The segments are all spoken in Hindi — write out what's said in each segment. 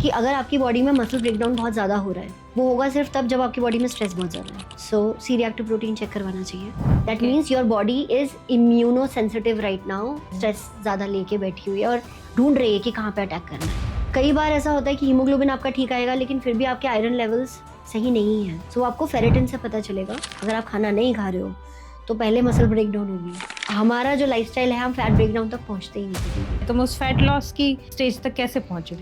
कि अगर आपकी बॉडी में मसल ब्रेकडाउन बहुत ज़्यादा हो रहा है, वो होगा सिर्फ तब जब आपकी बॉडी में स्ट्रेस बहुत ज़्यादा है। So C reactive protein check करवाना चाहिए। That means your body is immuno sensitive right now. Stress ज़्यादा लेके बैठी हुई है और ढूंढ रही है कि कहाँ पे अटैक करना है। कई बार ऐसा होता है कि हीमोग्लोबिन आपका ठीक आएगा लेकिन फिर भी आपके आयरन लेवल्स सही नहीं है। सो आपको फेरेटिन से पता चलेगा। अगर आप खाना नहीं खा रहे हो तो पहले मसल ब्रेकडाउन होगी। हमारा जो लाइफस्टाइल है, हम फैट ब्रेकडाउन तक पहुंचते ही नहीं। तुम उस फैट लॉस की स्टेज तक कैसे पहुंचे?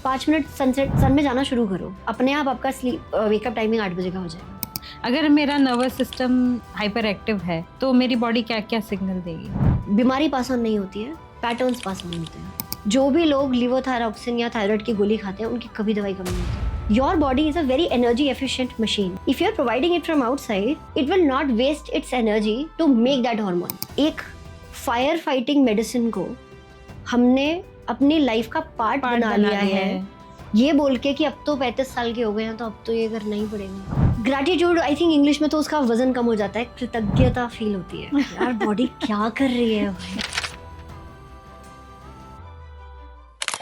5 मिनट सन में जाना शुरू करो, अपने आप आपका स्लीप वेकअप टाइमिंग 8 बजे का हो जाएगा। अगर मेरा नर्वस सिस्टम हाइपर एक्टिव है तो मेरी बॉडी क्या क्या सिग्नल देगी? बीमारी पास ऑन नहीं होती है, पैटर्न्स पास ऑन होते हैं। जो भी लोग लिवोथायरॉक्सिन या थायराइड की गोली खाते हैं उनकी कभी दवाई कम नहीं होती। Your body is a very energy efficient machine. If you're providing it from outside, it will not waste its energy to make that hormone. एक फायर फाइटिंग मेडिसिन को हमने अपनी लाइफ का पार्ट बना लिया है, ये बोल के कि अब तो 35 साल के हो गए हैं तो अब तो ये करना ही पड़ेगा। ग्रैटिट्यूड, आई थिंक इंग्लिश में तो उसका वजन कम हो जाता है, कृतज्ञता फील होती है। यार बॉडी क्या कर रही है भाई।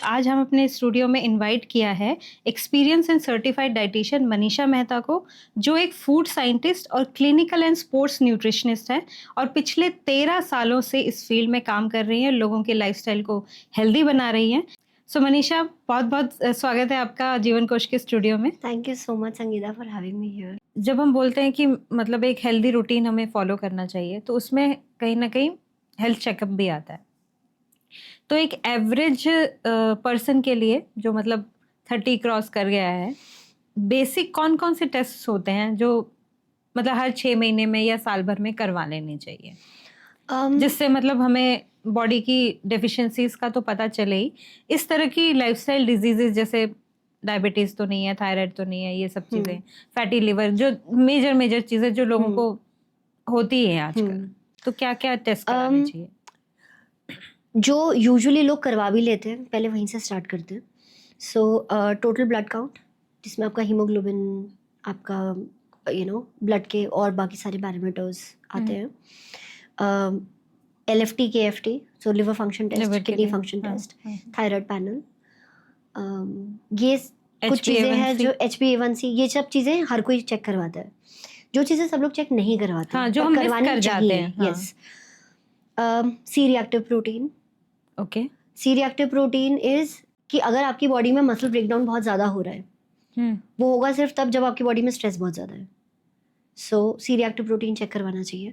आज हम अपने स्टूडियो में इनवाइट किया है experience and certified dietitian Manisha Mehta को, जो एक फूड साइंटिस्ट और क्लिनिकल एंड स्पोर्ट्स न्यूट्रिशनिस्ट है और पिछले 13 सालों से इस फील्ड में काम कर रही हैं, लोगों के लाइफस्टाइल को हेल्दी बना रही हैं। सो मनीषा, बहुत बहुत स्वागत है आपका जीवन कोश के स्टूडियो में। Thank you so much Sangeeta for having me here. जब हम बोलते हैं कि मतलब एक हेल्दी रूटीन हमें फॉलो करना चाहिए तो उसमें कहीं ना कहीं हेल्थ चेकअप भी आता है। तो एक एवरेज पर्सन के लिए जो मतलब 30 क्रॉस कर गया है, बेसिक कौन कौन से टेस्ट होते हैं जो मतलब हर 6 महीने में या साल भर में करवा लेने चाहिए, जिससे मतलब हमें बॉडी की डेफिशिएंसीज का तो पता चले ही, इस तरह की लाइफस्टाइल डिजीजेस जैसे डायबिटीज तो नहीं है, थायराइड तो नहीं है, ये सब चीज़ें, फैटी लिवर, जो मेजर चीज़ें जो लोगों को होती है आजकल, तो क्या क्या टेस्ट कराने चाहिए? जो यूजुअली लोग करवा भी लेते हैं, पहले वहीं से स्टार्ट करते हैं। सो टोटल ब्लड काउंट, जिसमें आपका हीमोग्लोबिन, आपका ब्लड के और बाकी सारे पैरामीटर्स आते हैं। LFT KFT, so liver function test, kidney function test, thyroid panel, ये कुछ चीज़ें हैं जो HbA1c, ये सब चीज़ें हर कोई चेक करवाता है। जो चीज़ें सब लोग चेक नहीं करवाते, हाँ, जो हम करवानी कर जाते हैं। Yes. C reactive protein. Okay, C reactive protein is कि अगर आपकी बॉडी में मसल ब्रेकडाउन बहुत ज़्यादा हो रहा है, वो होगा सिर्फ तब जब आपकी बॉडी में स्ट्रेस बहुत ज़्यादा है। So C reactive protein check करवाना चाहिए।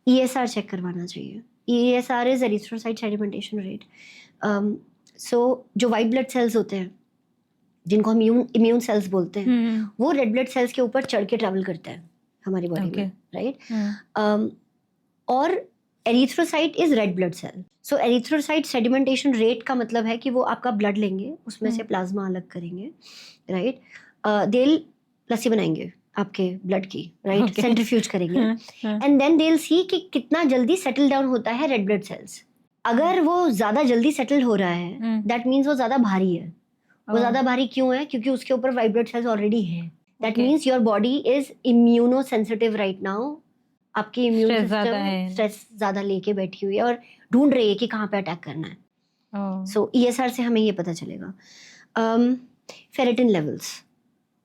ESR चेक करवाना चाहिए। ESR is erythrocyte sedimentation rate. So जो वाइट ब्लड सेल्स होते हैं, जिनको हम इम्यून सेल्स बोलते हैं, वो रेड ब्लड सेल्स के ऊपर चढ़ के ट्रैवल करते हैं हमारी बॉडी में, राइट? और erythrocyte is red blood cell. So erythrocyte sedimentation rate का मतलब है कि वो आपका ब्लड लेंगे, उसमें से प्लाज्मा अलग करेंगे, राइट? देल लस्सी बनाएंगे आपके ब्लड की, राइट? सेंट्रीफ्यूज करेंगे एंड देन देल सी कि कितना जल्दी सेटल डाउन होता है रेड ब्लड सेल्स। अगर वो ज्यादा जल्दी सेटल हो रहा है, दैट मीन्स वो ज्यादा भारी है। वो ज्यादा भारी क्यों है? क्योंकि उसके ऊपर वाइट ब्लड सेल्स ऑलरेडी है। That means your body is immuno sensitive right now. आपकी इम्यून सिस्टम स्ट्रेस ज्यादा लेके बैठी हुई है और ढूंढ रही है कि कहाँ पे अटैक करना है। सो ESR से हमें ये पता चलेगा। फेरेटिन लेवल्स,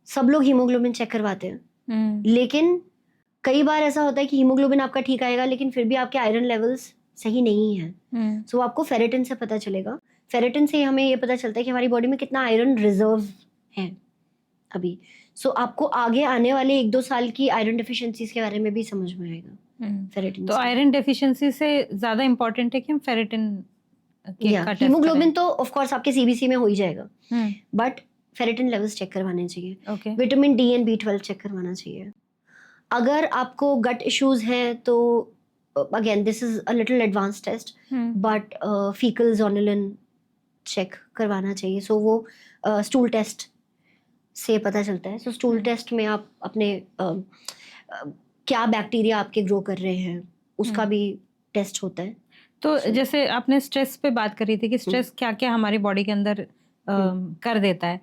सब लोग हीमोग्लोबिन चेक करवाते हैं, लेकिन कई बार ऐसा होता है कि हीमोग्लोबिन आपका ठीक आएगा लेकिन फिर भी आपके आयरन लेवल्स सही नहीं है। सो आपको फेरेटिन से पता चलेगा। फेरेटिन से हमें ये पता चलता है कि हमारी बॉडी में कितना आयरन रिजर्व है अभी। सो आपको आगे आने वाले 1-2 साल की आयरन डेफिशिएंसीज के बारे में भी समझ में आएगा फेरेटिन। तो आयरन डेफिशिएंसी से ज्यादा इंपॉर्टेंट है कि हम फेरेटिन का टेस्ट हीमोग्लोबिन तो ऑफ कोर्स आपके CBC में हो ही जाएगा, बट फेरेटिन लेवल्स चेक करवाने चाहिए। Vitamin D and B12 check करवाना चाहिए। अगर आपको गट इश्यूज हैं तो again this is a little advance test, but faecal zonulin check करवाना चाहिए। सो वो स्टूल टेस्ट से पता चलता है। सो स्टूल टेस्ट में आप अपने क्या बैक्टीरिया आपके ग्रो कर रहे हैं उसका भी टेस्ट होता है। तो जैसे आपने स्ट्रेस पे बात करी थी कि स्ट्रेस क्या क्या हमारी बॉडी के अंदर कर देता है,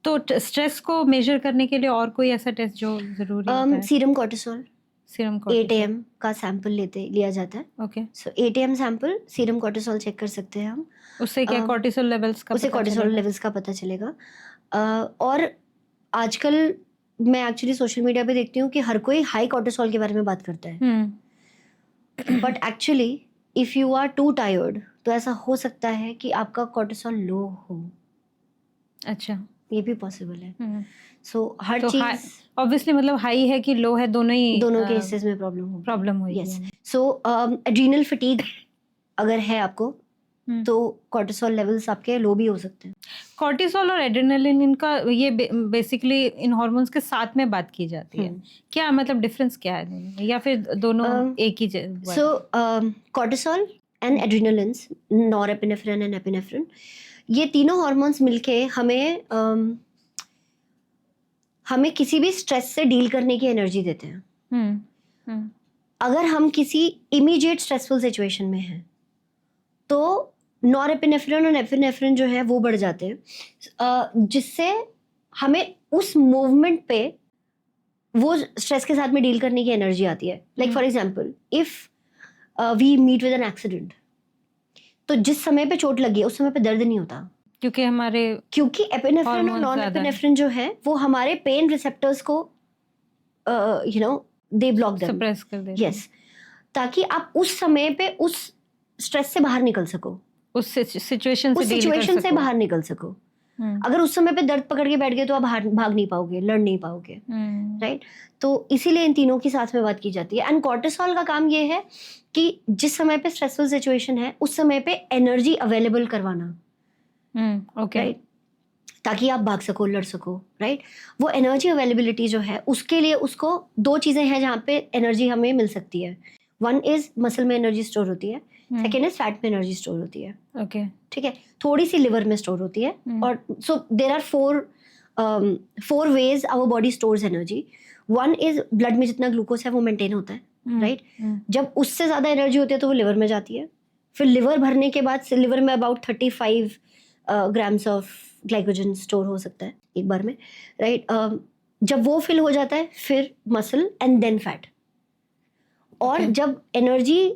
तो स्ट्रेस को मेजर करने के लिए और कोई ऐसा टेस्ट जो जरूरी होता है? सीरम कोर्टिसोल 8 AM का सैंपल लिया जाता है। Okay, so 8 AM sample serum cortisol check कर सकते हैं हम। उससे क्या कॉर्टिसोल लेवल्स का उससे पता कॉर्टिसोल चलेगा? लेवल्स का पता चलेगा। और आजकल मैं एक्चुअली सोशल मीडिया पे देखती हूँ कि हर कोई हाई कॉर्टिसोल के बारे में बात करता है, but actually if you are too tired तो ऐसा हो सकता है कि आपका कॉर्टिसोल लो हो, अच्छा। ये भी पॉसिबल है। सो हर तो चीज ऑब्वियसली मतलब हाई है कि लो है, दोनों केसेस में प्रॉब्लम होगी। होगी। यस, सो एड्रीनल फटीग अगर है आपको तो कॉर्टिसोल लेवल्स आपके लो भी हो सकते हैं। कॉर्टिसोल और एड्रेनालिन, इनका ये बेसिकली इन हार्मोन्स के साथ में बात की जाती है, क्या मतलब डिफरेंस क्या है दोनों में, या फिर दोनों एक ही so cortisol and adrenalins, norepinephrine and epinephrine, ये तीनों हार्मोन्स मिलके हमें किसी भी स्ट्रेस से डील करने की एनर्जी देते हैं। अगर हम किसी इमीडिएट स्ट्रेसफुल सिचुएशन में हैं तो नॉरएपिनेफ्रिन और एपिनेफ्रिन जो है वो बढ़ जाते हैं, जिससे हमें उस मूवमेंट पे वो स्ट्रेस के साथ में डील करने की एनर्जी आती है। Like for example, if we meet with an accident, तो जिस समय पे चोट लगी है उस समय पे दर्द नहीं होता, क्योंकि एपिनेफ्रिन और नॉन एपिनेफ्रिन जो है वो हमारे पेन रिसेप्टर्स को दे ब्लॉक देम, सप्रेस कर देते हैं। यस, ताकि आप उस समय पे उस स्ट्रेस से बाहर निकल सको, उस सिचुएशन से बाहर निकल सको। अगर उस समय पे दर्द पकड़ के बैठ गए तो आप भाग नहीं पाओगे, लड़ नहीं पाओगे, राइट? तो इसीलिए इन तीनों की साथ में बात की जाती है। एंड कॉर्टिसोल का काम ये है कि जिस समय पे स्ट्रेसफुल सिचुएशन है उस समय पे एनर्जी अवेलेबल करवाना, राइट, ताकि आप भाग सको, लड़ सको, राइट? वो एनर्जी अवेलेबिलिटी जो है उसके लिए उसको दो चीजें हैं जहाँ पे एनर्जी हमें मिल सकती है। वन इज मसल में एनर्जी स्टोर होती है, सेकेंड इज फैट में एनर्जी स्टोर होती है। ओके, ठीक है, थोड़ी सी लिवर में स्टोर होती है। और so there are four ways our body stores energy. One is blood में जितना ग्लूकोज है वो मेंटेन होता है, राइट? जब उससे ज्यादा एनर्जी होती है तो वो लिवर में जाती है, फिर लिवर भरने के बाद लिवर में about 35 grams of glycogen store हो सकता है एक बार में, राइट? जब वो फिल हो जाता है फिर मसल एंड देन फैट। और जब एनर्जी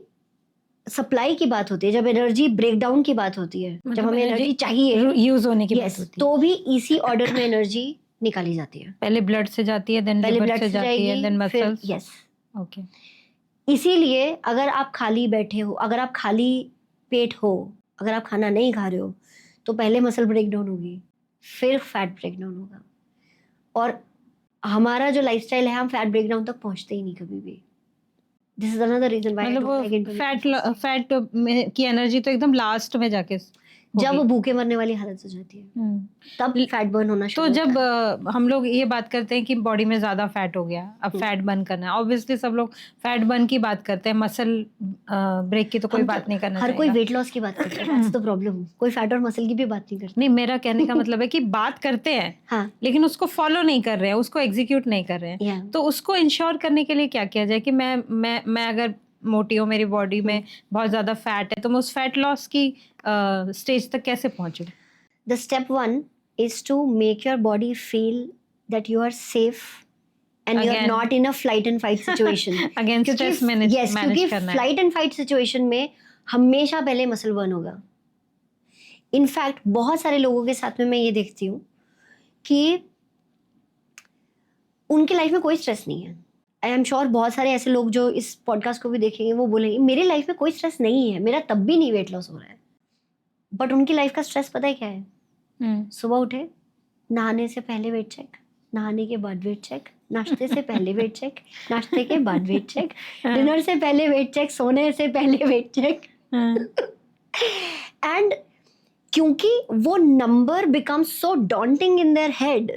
सप्लाई की बात होती है, जब एनर्जी ब्रेकडाउन की बात होती है, जब हमें एनर्जी चाहिए यूज होने की बात होती है, तो भी इसी ऑर्डर में एनर्जी निकाली जाती है। पहले ब्लड से जाती है, देन लिवर से जाती है, देन मसल्स। Yes, okay. इसीलिए अगर आप खाली बैठे हो, अगर आप खाली पेट हो, अगर आप खाना नहीं खा रहे हो तो पहले मसल ब्रेकडाउन होगी, फिर फैट ब्रेकडाउन होगा। और हमारा जो लाइफस्टाइल है, हम फैट ब्रेकडाउन तक पहुंचते ही नहीं कभी भी। This is another reason why I don't like fat की एनर्जी तो एकदम लास्ट में जाके जब भूखे मरने वाली हालत हो जाती है तब फैट बर्न होना शुरू तो होता है। जब हम लोग ये बात करते हैं कि बॉडी में ज्यादा फैट हो गया, अब फैट बर्न करना है, ऑब्वियसली सब लोग फैट बर्न की बात करते हैं, मसल ब्रेक की तो कोई बात नहीं करना हर कोई वेट लॉस की बात करता है, दैट्स द प्रॉब्लम। कोई फैट और मसल की भी बात नहीं करता। नहीं, मेरा कहने का मतलब है कि बात करते हैं, हाँ, लेकिन उसको फॉलो नहीं कर रहे हैं, उसको एग्जीक्यूट नहीं कर रहे हैं। तो उसको इंश्योर करने के लिए क्या किया जाए कि मैं अगर मोटी हूँ, मेरी बॉडी में बहुत ज्यादा फैट है, तो मैं उस फैट लॉस की स्टेज तक कैसे पहुंचूं? The step 1 is to make your body feel that you are safe and you are not in a flight and fight situation. Again, stress manage करना है। क्योंकि flight and fight situation में हमेशा पहले मसल बर्न होगा। इनफैक्ट बहुत सारे लोगों के साथ में मैं ये देखती हूँ कि उनके लाइफ में कोई स्ट्रेस नहीं है। आई एम श्योर बहुत सारे ऐसे लोग जो इस पॉडकास्ट को भी देखेंगे वो बोलेंगे मेरी लाइफ में कोई स्ट्रेस नहीं है, मेरा तब भी नहीं वेट लॉस हो रहा है। बट उनकी लाइफ का स्ट्रेस पता है क्या है? सुबह उठे, नहाने से पहले वेट चेक, नहाने के बाद वेट चेक, नाश्ते से पहले वेट चेक, नाश्ते के बाद वेट चेक, डिनर से पहले वेट चेक, सोने से पहले वेट चेक। एंड क्योंकि वो number become so daunting in their head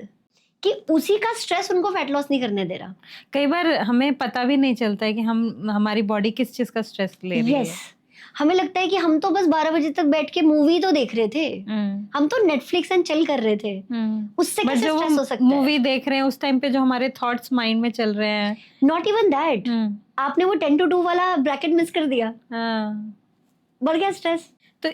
कि उसी का स्ट्रेस उनको फैट लॉस नहीं करने दे रहा। कई बार हमें पता भी नहीं चलता है कि हमारी बॉडी किस चीज का स्ट्रेस ले रही है। हमें लगता है कि हम तो बस 12 बजे तक बैठ के मूवी तो देख रहे थे, हम तो नेटफ्लिक्स एंड चिल कर रहे थे, उससे कैसे स्ट्रेस हो सकता है? मूवी देख रहे हैं उस टाइम पे जो हमारे थॉट्स माइंड में चल रहे हैं, नॉट इवन दैट, आपने वो 10 to 2 वाला ब्रैकेट मिस कर दिया, बढ़ गया स्ट्रेस। तो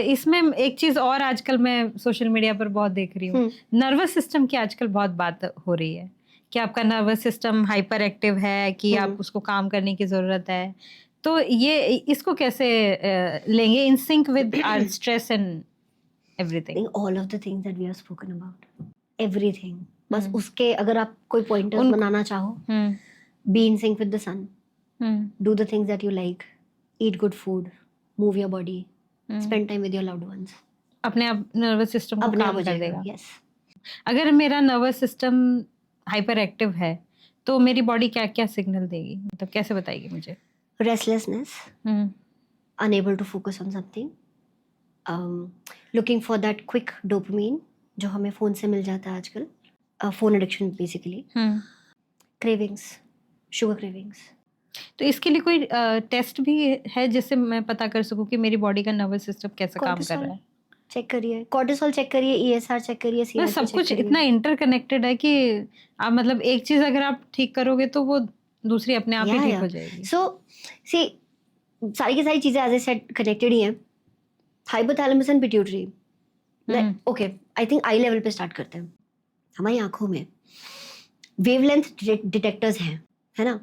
इसमें एक चीज और आजकल मैं सोशल मीडिया पर बहुत देख रही हूँ, नर्वस सिस्टम की आजकल बहुत बात हो रही है कि आपका नर्वस सिस्टम हाइपर एक्टिव है, कि आप उसको काम करने की जरूरत है। तो ये इसको कैसे लेंगे in sync with our stress and everything? All of the things that we have spoken about, everything. बस उसके अगर आप कोई पॉइंटर्स बनाना चाहो, be in sync with the sun, do the things that you like, eat good food, move your body, spend time with your loved ones. अपने आप नर्वस सिस्टम को अपने काम आप कर देगा. यस. अगर मेरा नर्वस सिस्टम हाइपर एक्टिव है तो मेरी बॉडी क्या क्या सिग्नल देगी, मतलब कैसे बताएगी मुझे? Restlessness, unable to focus on something, looking for that quick dopamine जो हमें फ़ोन से मिल जाता है आजकल, phone addiction basically, cravings, sugar cravings. तो इसके लिए कोई टेस्ट भी है जिससे मैं पता कर सकूं कि मेरी बॉडी का नर्वस सिस्टम कैसे काम कर रहा है? चेक करिए, कॉर्टिसोल चेक करिए, ESR चेक करिए, CRP सब कुछ इतना इंटरकनेक्टेड है कि आप मतलब एक चीज अगर आप ठीक करोगे तो वो दूसरी अपने आप ही ठीक हो जाएगी. सो सी सारी की सारी चीजें एज आई सेड कनेक्टेड ही हैं. Hypothalamus and pituitary, okay, I think I level पे स्टार्ट करते हैं. हमारी आंखों में वेवलेंथ डिटेक्टर्स हैं, है ना,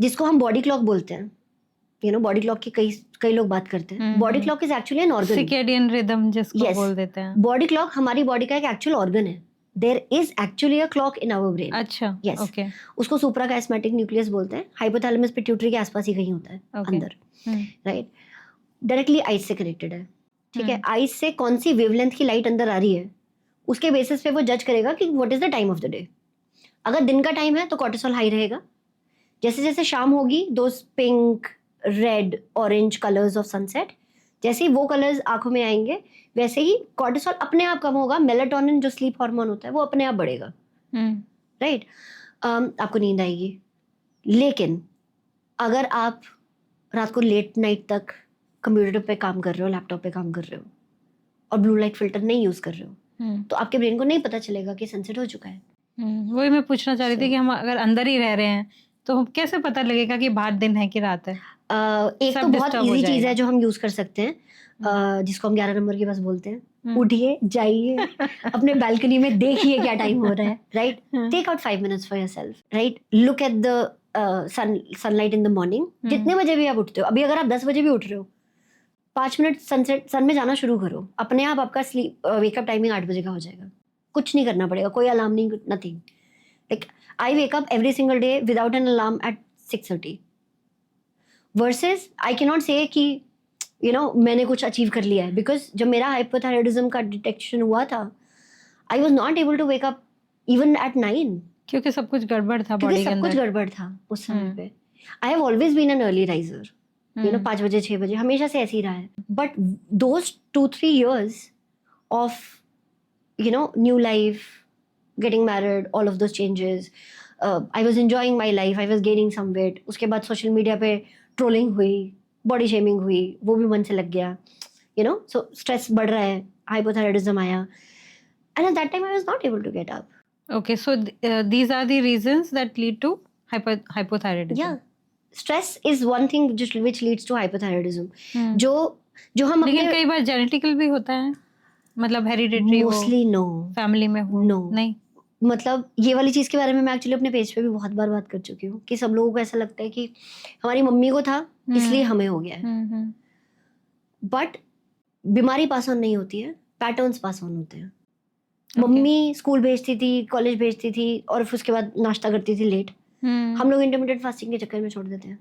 जिसको हम बॉडी क्लॉक बोलते हैं. यू नो, बॉडी क्लॉक की कई लोग बात करते हैं. Body clock is actually an organ. Circadian rhythm जिसको बोल देते हैं. बॉडी क्लॉक हमारी बॉडी का एक एक्चुअल ऑर्गन है. There is actually a clock in our brain. अच्छा, यस, ओके. उसको सुप्राकाइस्मेटिक न्यूक्लियस बोलते हैं. हाइपोथैलेमस पिट्यूटरी के आसपास ही कहीं होता है, अंदर, राइट. डायरेक्टली आइज से कनेक्टेड है, ठीक है. आइज से कौन सी वेवलेंथ की लाइट अंदर आ रही है, उसके बेसिस पे वो जज करेगा कि what is the time of the day. अगर दिन का टाइम है तो कॉर्टिसोल हाई रहेगा. जैसे जैसे शाम होगी, those pink, red, orange colours of sunset, जैसे ही वो कलर्स आंखों में आएंगे वैसे ही कॉर्टिसोल अपने आप कम होगा. मेलाटोनिन जो स्लीप हार्मोन होता है वो अपने आप बढ़ेगा, राइट. आपको नींद आएगी. लेकिन अगर आप रात को लेट नाइट तक कंप्यूटर पे काम कर रहे हो, लैपटॉप पे काम कर रहे हो और ब्लू लाइट फिल्टर नहीं यूज कर रहे हो, तो आपके ब्रेन को नहीं पता चलेगा कि सनसेट हो चुका है. वही मैं पूछना चाह रही थी कि हम अगर अंदर ही रह रहे हैं तो कैसे पता लगेगा कि बाहर दिन है कि रात है? एक तो बहुत इजी चीज है जो हम यूज कर सकते हैं, जिसको हम 11 नंबर की बस बोलते हैं. उठिए, जाइए अपने बालकनी में, देखिए क्या टाइम हो रहा है, right. Take out 5 minutes for yourself, right. Look at the sunlight in the morning. जितने बजे भी आप उठते हो, अभी अगर आप 10 बजे भी उठ रहे हो, 5 मिनट सन में जाना शुरू करो. अपने आप आपका स्लीप वेकअप टाइमिंग 8 बजे का हो जाएगा. कुछ नहीं करना पड़ेगा, कोई अलार्म नहीं, nothing. Like I wake up every single day without an alarm eight 6:30. Versus I can not से कि यू नो मैंने कुछ अचीव कर लिया है, बिकॉज जब मेरा हाइपोथायराइडिज्म का डिटेक्शन हुआ था, I was not able to wake up even at 9, क्योंकि सब कुछ गड़बड़ था बॉडी के अंदर. सब कुछ गड़बड़ था उस समय पे. I have always been an early riser, you know, 5 बजे 6 बजे हमेशा से ऐसे ही रहा है. But those 2-3 years of you know new life, getting married, all of those changes, I was enjoying my life, I was gaining some weight. उसके बाद सोशल मीडिया पे ट्रोलिंग हुई, बॉडी शेमिंग हुई, वो भी मन से लग गया, यू नो. सो स्ट्रेस बढ़ रहा है, हाइपोथायराइडिज्म आया, and at that time I was not able to get up. Okay, so these are the reasons that lead to hypothyroidism. Yeah, stress is one thing which leads to hypothyroidism. जो हम लेकिन कई बार जेनेटिकल भी होता है, मतलब हेरिडिटरी हो, मोस्टली नो, फैमिली में हो, नो, नहीं. मतलब ये वाली चीज़ के बारे में मैं एक्चुअली अपने पेज पे भी बहुत बार बात कर चुकी हूँ कि सब लोगों को ऐसा लगता है कि हमारी मम्मी को था इसलिए हमें हो गया है. बट बीमारी पास ऑन नहीं होती है, पैटर्न्स पास ऑन होते हैं. मम्मी स्कूल भेजती थी, कॉलेज भेजती थी और फिर उसके बाद नाश्ता करती थी लेट. हम लोग इंटरमिटेंट फास्टिंग के चक्कर में छोड़ देते हैं,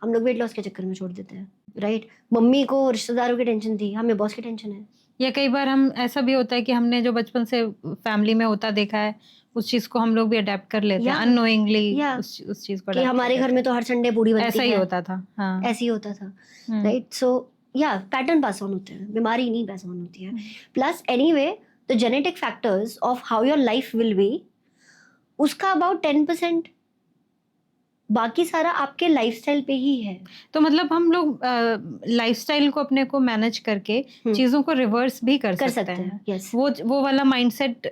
हम लोग वेट लॉस के चक्कर में छोड़ देते हैं, राइट. मम्मी को रिश्तेदारों की टेंशन थी, हमें बॉस की टेंशन है. या कई बार हम ऐसा भी होता है कि हमने जो बचपन से फैमिली में होता देखा है उस चीज को हम लोग भी अडेप्ट कर लेते हैं अननोइंगली. उस चीज को कि हमारे घर में तो हर संडे पूरी बनती है, ऐसा ही होता था. हाँ, ऐसे ही होता था, राइट. सो या पैटर्न पास ऑन होते हैं, बीमारी नहीं पास ऑन होती है. Plus anyway the genetic factors of how your life will be, उसका अबाउट 10%, बाकी सारा आपके लाइफस्टाइल पे ही है. तो मतलब हम लोग लाइफस्टाइल को अपने को मैनेज करके चीजों को रिवर्स भी कर सकते हैं. yes. वो वाला माइंडसेट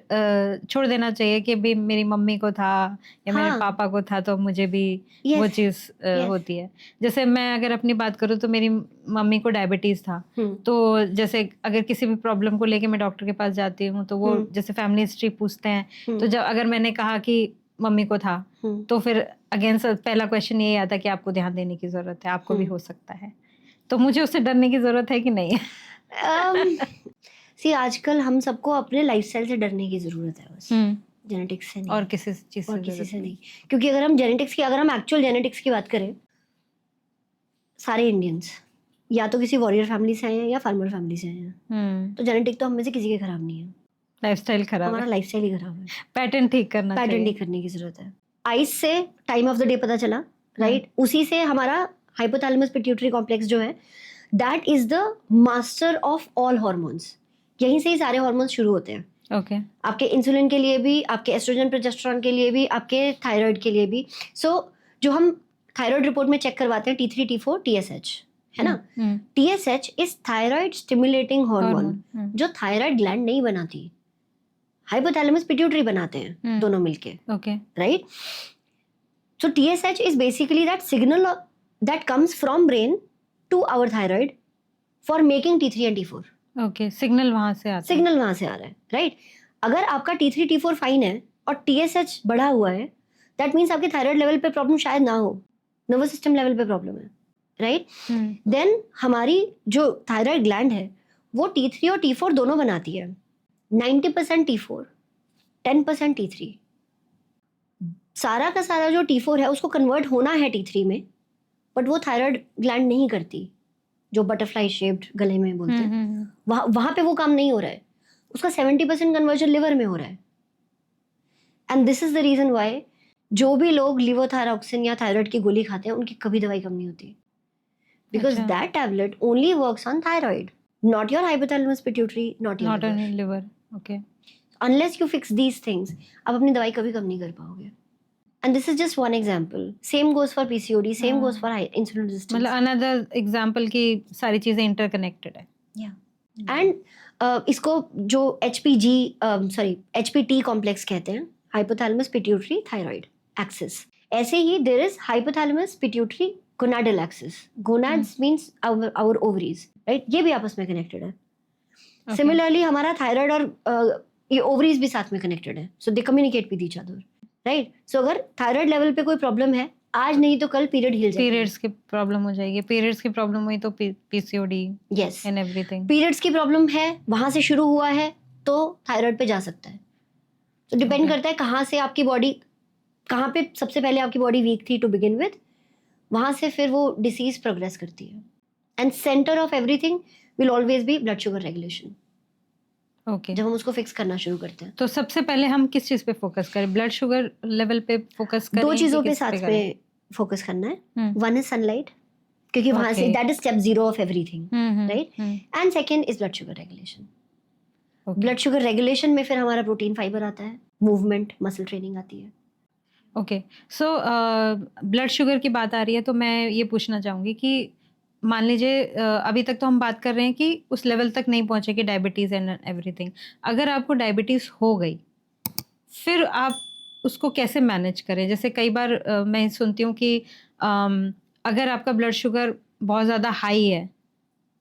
छोड़ देना चाहिए कि भी मेरी मम्मी को था या मेरे पापा को था तो मुझे भी वो चीज होती है. जैसे मैं अगर अपनी बात करूँ तो मेरी मम्मी को डायबिटीज था, तो जैसे अगर किसी भी प्रॉब्लम को लेके मैं डॉक्टर के पास जाती हूँ तो वो जैसे फैमिली हिस्ट्री पूछते हैं, तो जब अगर मैंने कहा कि मम्मी को था, तो फिर अगेन पहला क्वेश्चन ये आता कि आपको ध्यान देने की जरूरत है, आपको भी हो सकता है, तो मुझे उससे डरने की जरूरत है कि नहीं है? सी आजकल हम सबको अपने लाइफस्टाइल से डरने की जरूरत है बस, जेनेटिक्स से नहीं, और किसी चीज और से किसी जरूरत से नहीं। क्योंकि अगर हम एक्चुअल जेनेटिक्स की बात करें, सारे इंडियंस या तो किसी वॉरियर फैमिली से आए हैं या फार्मर फैमिली से आए हैं, तो जेनेटिक तो हम में से किसी के खराब नहीं है, लाइफस्टाइल खराब हमारा है, लाइफस्टाइल ही खराब है। पैटर्न ठीक करना चाहिए, पैटर्न ठीक करने की जरूरत है। आइस से टाइम ऑफ द डे पता चला, राइट? उसी से हमारा हाइपोथैलेमस पिट्यूटरी कॉम्प्लेक्स जो है, that is the master of all hormones. यहीं से ही सारे हॉर्मोन्स शुरू होते हैं। ओके, आपके इंसुलिन के लिए भी, आपके एस्ट्रोजन प्रोजेस्टेरॉन के लिए भी, आपके थायराइड के लिए भी। सो जो हम थायराइड रिपोर्ट में चेक करवाते हैं T3 T4 TSH, है ना? TSH is thyroid stimulating hormone, जो थायराइड ग्लैंड नहीं बनाती, हाइपोथैलेमस पिट्यूटरी बनाते हैं दोनों मिलके, okay, right? So TSH is basically that signal that comes from brain to our thyroid for making T3 and T4। Okay, signal वहां से आता है, सिग्नल वहां से आ रहा है, राइट? अगर आपका T3 T4 फाइन है और TSH बढ़ा हुआ है, दैट मीन्स आपके थायराइड लेवल पे प्रॉब्लम शायद ना हो, नर्वस सिस्टम लेवल पे प्रॉब्लम है, राइट? देन हमारी जो थायराइड ग्लैंड है वो T3 और T4 दोनों बनाती है। 90% T4, 10% T3। सारा का सारा जो T4 है उसको कन्वर्ट होना है T3 में, बट वो थायराइड ग्लैंड नहीं करती, जो बटरफ्लाई शेप्ड गले में बोलते हैं, वहां पे वो काम नहीं हो रहा है। उसका 70% कन्वर्जन लिवर में हो रहा है। And this is the reason why जो भी लोग लिवोथायरॉक्सिन या थायराइड की गोली खाते हैं उनकी कभी दवाई कम नहीं होती, because that tablet only works on thyroid, not your hypothalamus pituitary, not your liver. Okay, unless you fix these things, आप अपनी दवाई कभी कम नहीं कर पाओगे। And this is just one example. Same goes for PCOD, same goes for insulin resistance. मतलब another example कि सारी चीजें interconnected है। Yeah. And इसको जो HPT complex कहते हैं, hypothalamus pituitary thyroid axis. ऐसे ही there is hypothalamus pituitary gonadal axis. Gonads means our ovaries, right? ये भी आपस में connected है। Similarly हमारा thyroid और ये ovaries भी साथ में connected है, so they communicate with each other. Right? So अगर थायराइड लेवल पे कोई प्रॉब्लम है, आज नहीं तो कल पीरियड हिल जाएगी, पीरियड्स की प्रॉब्लम हो जाएगी, पीरियड्स की प्रॉब्लम हुई तो PCOD, yes, and everything. Periods की प्रॉब्लम है, वहां से शुरू हुआ है तो थायराइड पे जा सकता है। तो डिपेंड करता है कहाँ से आपकी बॉडी, कहाँ पे सबसे पहले आपकी बॉडी वीक थी टू बिगिन विद, वहां से फिर वो डिसीज प्रोग्रेस करती है। And centre of everything will always be blood sugar regulation. Okay, जब हम उसको फिक्स करना शुरू करते हैं तो सबसे पहले हम किस चीज पे फोकस करें? ब्लड शुगर लेवल पे फोकस करें? दो चीजों पे साथ में फोकस करना है। वन इज सनलाइट, क्योंकि वहां say that is step 0 of everything, right? And second is blood sugar regulation. Blood sugar regulation में फिर हमारा प्रोटीन फाइबर आता है, मूवमेंट, मसल ट्रेनिंग आती है। ओके, सो ब्लड शुगर की बात आ रही है तो मैं ये पूछना चाहूंगी कि मान लीजिए अभी तक तो हम बात कर रहे हैं कि उस लेवल तक नहीं पहुंचे कि डायबिटीज एंड एवरीथिंग, अगर आपको डायबिटीज हो गई फिर आप उसको कैसे मैनेज करें? जैसे कई बार मैं सुनती हूँ कि अगर आपका ब्लड शुगर बहुत ज़्यादा हाई है,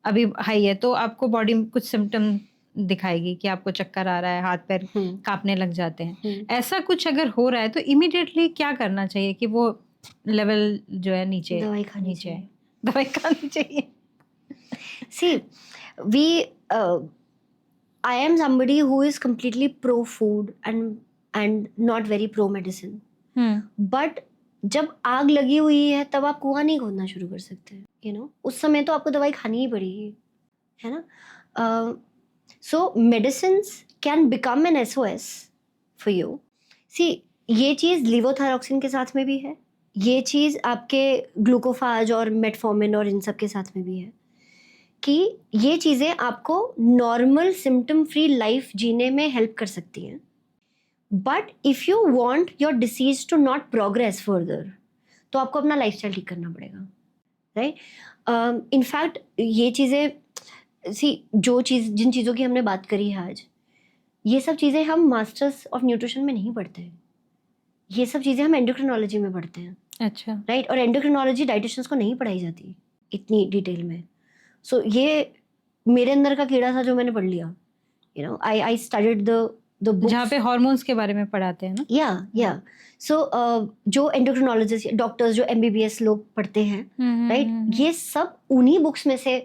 अभी हाई है, तो आपको बॉडी में कुछ सिम्टम दिखाएगी कि आपको चक्कर आ रहा है, हाथ पैर कांपने लग जाते हैं। ऐसा कुछ अगर हो रहा है तो इमीडिएटली क्या करना चाहिए कि वो लेवल जो है नीचे, दवाई खानी चाहिए। दवाई खानी चाहिए। See, I am somebody who is completely pro food and not very pro medicine. But जब आग लगी हुई है तब आप कुआं नहीं खोदना शुरू कर सकते, उस समय तो आपको दवाई खानी ही पड़ेगी, है ना? So medicines can become an SOS for you. See, ये चीज़ लिवोथायरॉक्सिन के साथ में भी है, ये चीज़ आपके ग्लूकोफाज और मेटफॉर्मिन और इन सब के साथ में भी है, कि ये चीज़ें आपको नॉर्मल सिम्टम फ्री लाइफ जीने में हेल्प कर सकती हैं। But if you want your disease to not progress further, तो आपको अपना लाइफस्टाइल ठीक करना पड़ेगा, राइट? इनफैक्ट ये चीज़ें जिन चीज़ों की हमने बात करी है आज, ये सब चीज़ें हम मास्टर्स ऑफ न्यूट्रिशन में नहीं पढ़ते हैं, ये सब चीज़ें हम एंडोक्रिनोलॉजी में पढ़ते हैं। अच्छा, राइट? और एंडोक्रिनोलॉजी डाइटिशियंस को नहीं पढ़ाई जाती इतनी डिटेल में। सो ये मेरे अंदर का कीड़ा था जो मैंने पढ़ लिया, आई स्टडीड द जहाँ पे हॉर्मोन्स के बारे में पढ़ाते हैं ना। या सो जो एंडोक्रिनोलॉजिस्ट डॉक्टर्स जो MBBS लोग पढ़ते हैं, राइट, ये सब उन्हीं बुक्स में से,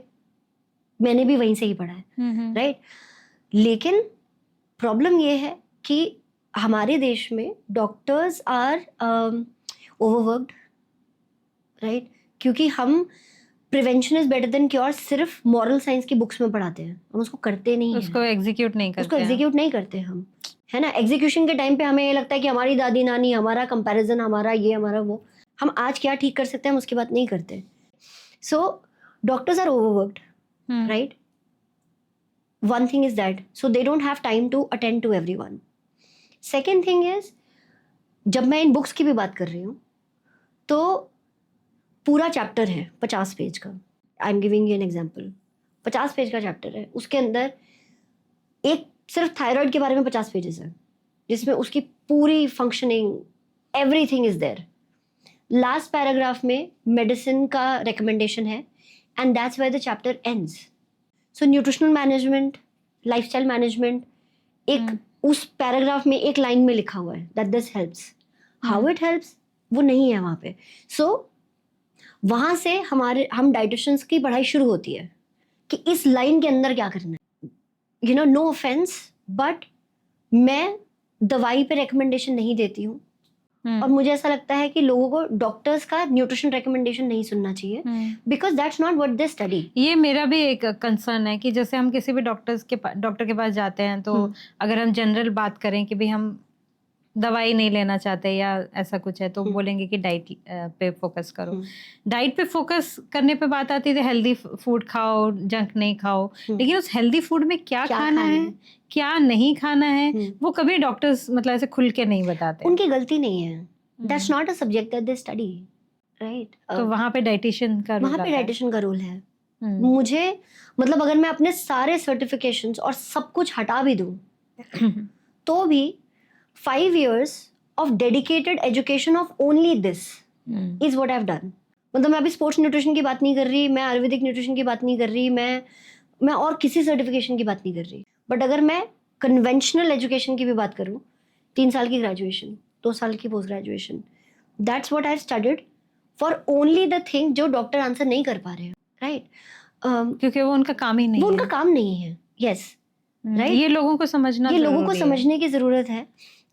मैंने भी वहीं से ही पढ़ा है, राइट। लेकिन प्रॉब्लम ये है कि हमारे देश में डॉक्टर्स आर ओवरवर्क्ड, राइट, क्योंकि हम prevention is better than cure सिर्फ मॉरल साइंस की बुक्स में पढ़ाते हैं, हम उसको करते नहीं हैं, उसको एग्जीक्यूट नहीं करते हम, है ना। एग्जीक्यूशन के टाइम पे हमें ये लगता है कि हमारी दादी नानी, हमारा कंपैरिजन, हमारा ये हमारा वो, हम आज क्या ठीक कर सकते हैं हम उसकी बात नहीं करते। So doctors are overworked, right, one thing is that, so they don't have time to attend to everyone. Second thing is, जब मैं इन बुक्स की भी बात कर रही हूँ तो पूरा चैप्टर है 50 पेज का, I am giving you an example, 50 page का चैप्टर है, उसके अंदर एक सिर्फ थायराइड के बारे में 50 पेजेस है, जिसमें उसकी पूरी functioning, everything is there. Last paragraph में मेडिसिन का रिकमेंडेशन है, and that's where the chapter ends. So nutritional management, lifestyle management, एक उस पैराग्राफ में एक लाइन में लिखा हुआ है that this helps, how it helps वो नहीं है वहाँ पे। सो वहाँ से हम डाइटिशियंस की पढ़ाई शुरू होती है कि इस लाइन के अंदर क्या करना है। You know, no offence, but मैं दवाई पे रिकमेंडेशन नहीं देती हूँ, और मुझे ऐसा लगता है कि लोगों को डॉक्टर्स का न्यूट्रिशन रिकमेंडेशन नहीं सुनना चाहिए, because that's not what they study. ये मेरा भी एक कंसर्न है कि जैसे हम किसी भी डॉक्टर के पास जाते हैं तो अगर हम जनरल बात करें कि भाई हम दवाई नहीं लेना चाहते या ऐसा कुछ है, तो बोलेंगे कि डाइट पे फोकस करो। डाइट पे फोकस करने पे बात आती है हेल्दी फूड खाओ, जंक नहीं खाओ, लेकिन उस हेल्दी फूड में क्या खाना है, क्या नहीं खाना है, वो कभी डॉक्टर्स मतलब ऐसे खुल के नहीं बताते। उनकी गलती नहीं है, that's not a subject that they study, right. तो वहाँ पे डाइटिशियन का रोल है। मुझे मतलब अगर मैं अपने सारे सर्टिफिकेशंस और सब कुछ हटा भी दूं तो भी 5 years of dedicated education of only this is what I've done. मतलब मैं अभी स्पोर्ट्स न्यूट्रिशन की बात नहीं कर रही, मैं आयुर्वेदिक न्यूट्रिशन की बात नहीं कर रही, मैं और किसी सर्टिफिकेशन की बात नहीं कर रही, बट अगर मैं कन्वेंशनल एजुकेशन की भी बात करूँ, 3 साल की ग्रेजुएशन, 2 साल की post graduation, that's what I studied for only the thing जो डॉक्टर आंसर नहीं कर पा रहे हैं, राइट, क्योंकि वो उनका काम ही नहीं है, वो उनका काम नहीं है। यस, राइट, ये लोगों को समझने की जरूरत है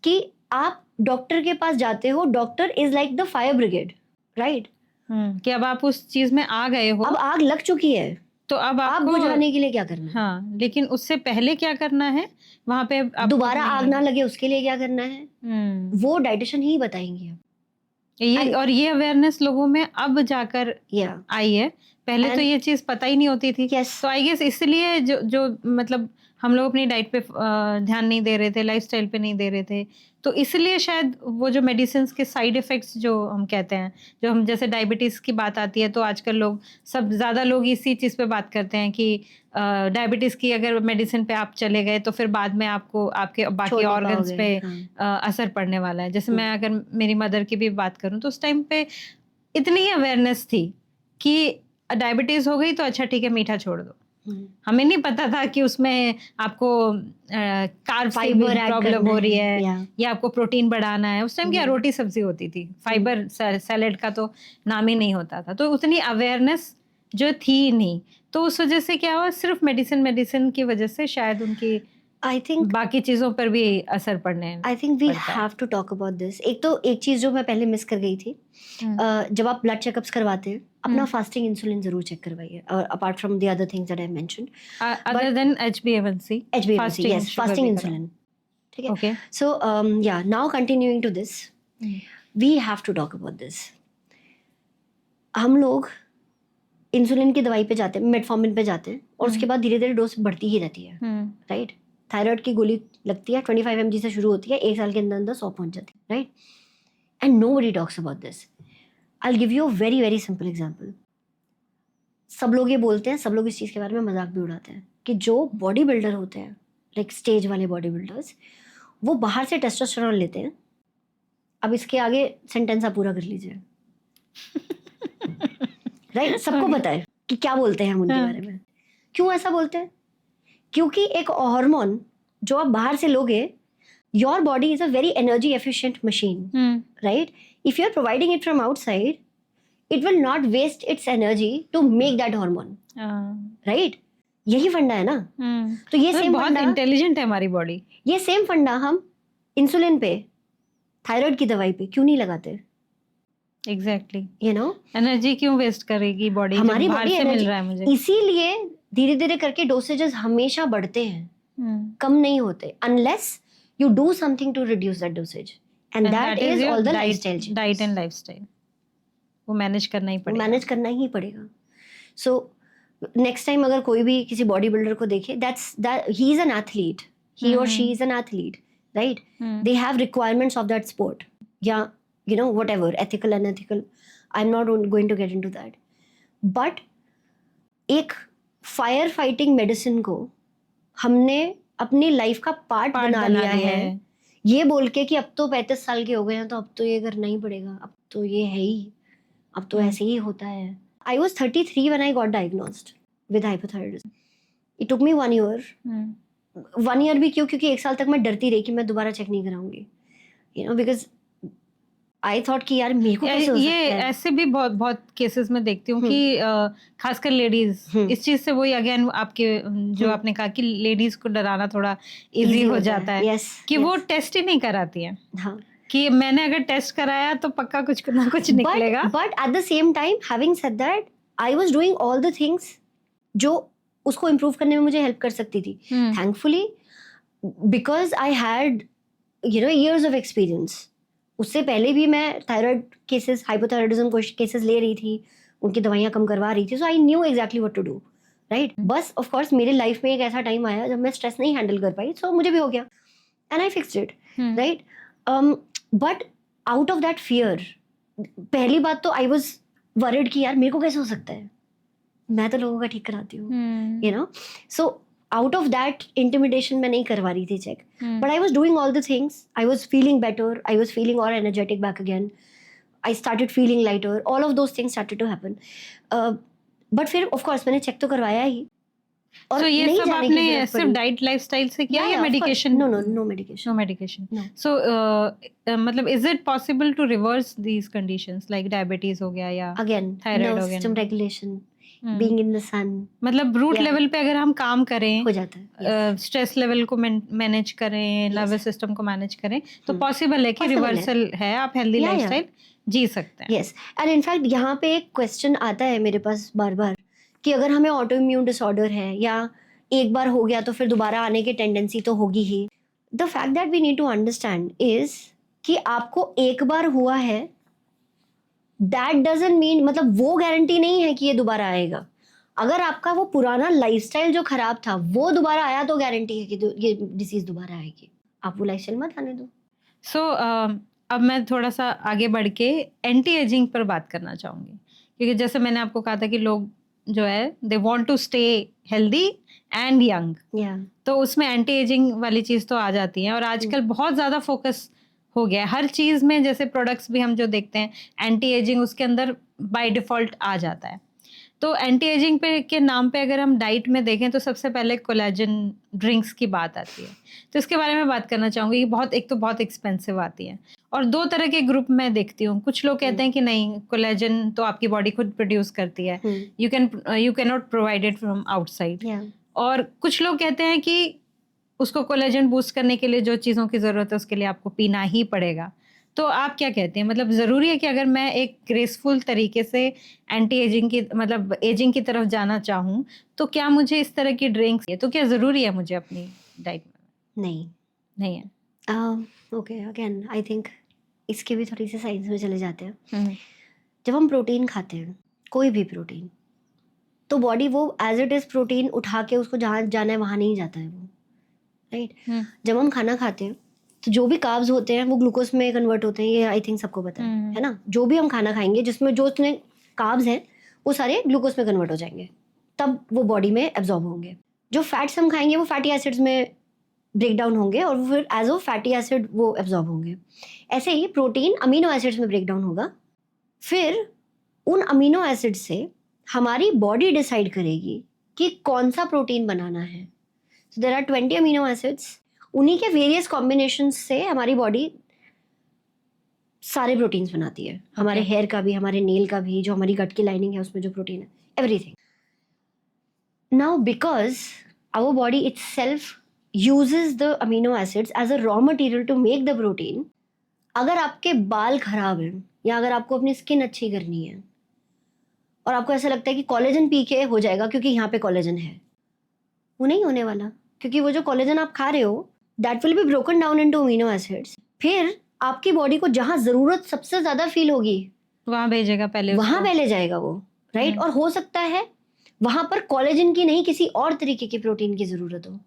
कि आप डॉक्टर के पास जाते हो, doctor is like the fire brigade, right, कि अब आप उस चीज में आ गए हो, अब आग लग चुकी है, तो अब आप बुझाने के लिए क्या करना है। हाँ, लेकिन उससे पहले क्या करना है, वहां पे दोबारा आग ना लगे उसके लिए क्या करना है, वो डाइटिशियन ही बताएंगे। और ये अवेयरनेस लोगों में अब जाकर आई है, पहले तो ये चीज पता ही नहीं होती थी। तो आई गेस इसलिए जो मतलब हम लोग अपनी डाइट पे ध्यान नहीं दे रहे थे, लाइफस्टाइल पे नहीं दे रहे थे, तो इसलिए शायद वो जो मेडिसिन के साइड इफेक्ट्स जो हम कहते हैं, जो हम जैसे डायबिटीज़ की बात आती है तो आजकल ज़्यादा लोग इसी चीज़ पे बात करते हैं कि डायबिटीज़ की अगर मेडिसिन पे आप चले गए तो फिर बाद में आपको आपके बाकी ऑर्गन्स पे असर पड़ने वाला है। जैसे मैं अगर मेरी मदर की भी बात करूँ तो उस टाइम पे इतनी ही अवेयरनेस थी कि डायबिटीज़ हो गई तो अच्छा ठीक है मीठा छोड़ दो, हमें नहीं पता था कि उसमें आपको कार्ब्स की प्रॉब्लम हो रही है या आपको प्रोटीन बढ़ाना है। उस टाइम क्या रोटी सब्जी होती थी, फाइबर सैलेड का तो नाम ही नहीं होता था, तो उतनी अवेयरनेस जो थी नहीं, तो उस वजह से क्या हुआ, सिर्फ मेडिसिन की वजह से शायद उनकी आई थिंक बाकी चीजों पर भी असर पड़ने। I think we have to talk about this. एक चीज जो मैं पहले मिस कर गई थी, जब आप ब्लड चेकअप्स करवाते हैं अपना फास्टिंग इंसुलिन जरूर चेक करवाइए, apart from the other things that I mentioned, other than HbA1c, yes, fasting insulin, ठीक है। ओके, सो या now continuing to this, we have to talk about this. हम लोग इंसुलिन की दवाई पे जाते हैं, मेटफॉर्मिन पे जाते हैं, और उसके बाद धीरे धीरे डोज बढ़ती ही रहती है, राइट। थायराइड की गोली लगती है, 25 mg से शुरू होती है, 1 साल के अंदर अंदर 100 पहुंच जाती है, right, and nobody talks about this. I will give you a very very simple example. सब लोग ये बोलते हैं, सब लोग इस चीज़ के बारे में मजाक भी उड़ाते हैं कि जो बॉडी बिल्डर होते हैं, लाइक स्टेज वाले बॉडी बिल्डर्स, वो बाहर से टेस्टोस्टेरोन लेते हैं। अब इसके आगे सेंटेंस आप पूरा कर लीजिए, राइट, सबको पता है कि क्या बोलते हैं हम उनके बारे में। क्यों ऐसा बोलते हैं? क्योंकि एक हार्मोन जो आप बाहर से लोगे your body is a very energy efficient machine, right? If you're providing it from outside, it will not waste its energy to make that hormone, right? यही फंडा है ना. तो ये सेम बहुत इंटेलिजेंट है हमारी बॉडी. ये सेम फंडा हम इंसुलिन पे, थायराइड की दवाई पे क्यों नहीं लगाते? एग्जैक्टली. यू नो, एनर्जी क्यों वेस्ट करेगी बॉडी? हमारी बाहर बॉडी से मिल रहा है मुझे. इसीलिए धीरे धीरे करके डोसेजेस हमेशा बढ़ते हैं, कम नहीं होते, unless you do something to reduce that dosage, and that is all the lifestyle change. Diet and lifestyle वो मैनेज करना ही पड़ेगा. मैनेज करना ही पड़ेगा. सो नेक्स्ट टाइम अगर कोई भी किसी बॉडी बिल्डर को देखे, that he is an athlete, he or she is an athlete, right? They have requirements of that sport, yeah, you know, whatever, ethical, unethical, I'm not going to get into that. But एक फायर फाइटिंग मेडिसिन को हमने अपनी लाइफ का पार्ट बना लिया है, ये बोल के कि अब तो 35 साल के हो गए हैं तो अब तो ये करना ही पड़ेगा, अब तो ये है ही, अब तो ऐसे ही होता है. I was 33 when I got diagnosed with hypothyroidism. It took me 1 year. 1 year भी क्यों? क्योंकि 1 साल तक मैं डरती रही कि मैं दोबारा चेक नहीं कराऊंगी, you know, because I thought कि यार मेरे को कैसे हो सकता है. ये ऐसे भी बहुत बहुत केसेस में देखती हूँ कि खासकर लेडीज इस चीज से, वही अगेन आपके जो आपने कहा कि लेडीज को डराना थोड़ा इजी हो जाता है, कि वो टेस्ट ही नहीं कराती हैं. हाँ, कि मैंने अगर टेस्ट कराया तो पक्का कुछ ना कुछ निकलेगा. But at the same time, having said that, I was doing all the things जो उसको इम्प्रूव करने में मुझे हेल्प कर सकती थी. Thankfully, because I had, you know, years of experience. उससे पहले भी मैं थायराइड केसेस, हाइपोथायराइडिज्म केसेस ले रही थी, उनकी दवाइयाँ कम करवा रही थी. So I knew exactly what to do, right? बस ऑफ कोर्स मेरे लाइफ में एक ऐसा टाइम आया जब मैं स्ट्रेस नहीं हैंडल कर पाई, सो मुझे भी हो गया, and I fixed it, right? But out of that fear, पहली बात तो आई वाज वरिड कि यार मेरे को कैसे हो सकता है, मैं तो लोगों का ठीक कराती हूँ, you know. So out of that intimidation मैं नहीं करवा रही थी check, but I was doing all the things. I was feeling better, I was feeling और energetic back again, I started feeling lighter, all of those things started to happen. But फिर ऑफ कोर्स मैंने चेक तो करवाया ही. और so, ये सब आपने सिर्फ डाइट लाइफस्टाइल से किया या मेडिकेशन? No medication. सो मतलब is it possible to reverse these conditions like diabetes हो गया या अगेन थायराइड हो गया, system regulation, being in the sun, मतलब रूट लेवल पे अगर हम काम करें, हो जाता है. स्ट्रेस लेवल को मैनेज करें, नर्वस सिस्टम को मैनेज करें, तो पॉसिबल है कि रिवर्सल है, आप हेल्दी लाइफस्टाइल जी सकते हैं. यस, एंड इनफैक्ट यहाँ पे एक क्वेश्चन आता है मेरे पास बार बार कि अगर हमें ऑटो इम्यून डिसऑर्डर है या एक बार हो गया तो फिर दोबारा आने की टेंडेंसी तो होगी ही. The fact that we need to understand is कि आपको एक बार हुआ है, दैट डजंट मीन, मतलब वो गारंटी नहीं है कि ये दोबारा आएगा. अगर आपका वो पुराना लाइफस्टाइल जो खराब था वो दोबारा आया तो गारंटी है कि ये डिसीज दोबारा आएगी. आप वो लाइफस्टाइल मत आने दो. सो अब मैं थोड़ा सा आगे बढ़ के एंटी एजिंग पर बात करना चाहूँगी, क्योंकि जैसे मैंने आपको कहा था कि लोग जो है they want to stay healthy and young, तो उसमें एंटी एजिंग वाली चीज़ तो आ जाती है. और आजकल बहुत ज़्यादा फोकस हो गया है हर चीज़ में, जैसे प्रोडक्ट्स भी हम जो देखते हैं एंटी एजिंग उसके अंदर बाय डिफ़ॉल्ट आ जाता है. तो एंटी एजिंग पे के नाम पे अगर हम डाइट में देखें तो सबसे पहले कोलेजन ड्रिंक्स की बात आती है. तो इसके बारे में बात करना चाहूँगी. एक तो बहुत एक्सपेंसिव आती है, और 2 तरह के ग्रुप में देखती हूँ. कुछ लोग कहते हैं कि नहीं, कोलेजन तो आपकी बॉडी खुद प्रोड्यूस करती है, you can not provide it from outside. और कुछ लोग कहते हैं कि उसको कोलेजन बूस्ट करने के लिए जो चीज़ों की ज़रूरत है उसके लिए आपको पीना ही पड़ेगा. तो आप क्या कहते हैं, मतलब ज़रूरी है कि अगर मैं एक ग्रेसफुल तरीके से एंटी एजिंग की, मतलब एजिंग की तरफ जाना चाहूँ, तो क्या मुझे इस तरह की ड्रिंक्स, तो क्या ज़रूरी है मुझे अपनी डाइट में? नहीं है. ओके, अगेन आई थिंक इसके भी थोड़ी सी साइंस में चले जाते हैं. जब हम प्रोटीन खाते हैं, कोई भी प्रोटीन, तो बॉडी वो एज इट इज़ प्रोटीन उठा के उसको जहाँ जाना है वहाँ नहीं जाता है वो, राइट? जब हम खाना खाते हैं तो जो भी कार्ब्स होते हैं वो ग्लूकोज में कन्वर्ट होते हैं, ये आई थिंक सबको पता है ना? जो भी हम खाना खाएंगे जिसमें जो उसमें कार्ब्स हैं वो सारे ग्लूकोज में कन्वर्ट हो जाएंगे, तब वो बॉडी में एब्जॉर्ब होंगे. जो फैट्स हम खाएंगे वो फैटी एसिड्स में ब्रेक डाउन होंगे और फिर एज अ फैटी एसिड वो एब्जॉर्ब होंगे. ऐसे ही प्रोटीन अमीनो एसिड्स में ब्रेक डाउन होगा, फिर उन अमीनो एसिड से हमारी बॉडी डिसाइड करेगी कि कौन सा प्रोटीन बनाना है. So there are 20 amino acids. उन्हीं के वेरियस कॉम्बिनेशन से हमारी बॉडी सारे प्रोटीन्स बनाती है, हमारे हेयर का भी, हमारे नेल का भी, जो हमारी गट की लाइनिंग है उसमें जो प्रोटीन है, everything. Now because our body itself uses the amino acids as a raw material to make the protein. अगर आपके बाल खराब हैं या अगर आपको अपनी स्किन अच्छी करनी है और आपको ऐसा लगता है कि कोलेजन पी के हो जाएगा क्योंकि यहाँ पे कोलेजन है, वो नहीं होने वाला, क्योंकि वो जो कोलेजन आप खा रहे हो that will be broken down into amino acids. फिर आपकी बॉडी को जहाँ जरूरत सबसे ज्यादा फील होगी वहां भेजेगा, वहां पहले जाएगा वो, राइट. और हो सकता है वहां पर कोलेजन की नहीं किसी और तरीके की प्रोटीन की जरूरत हो.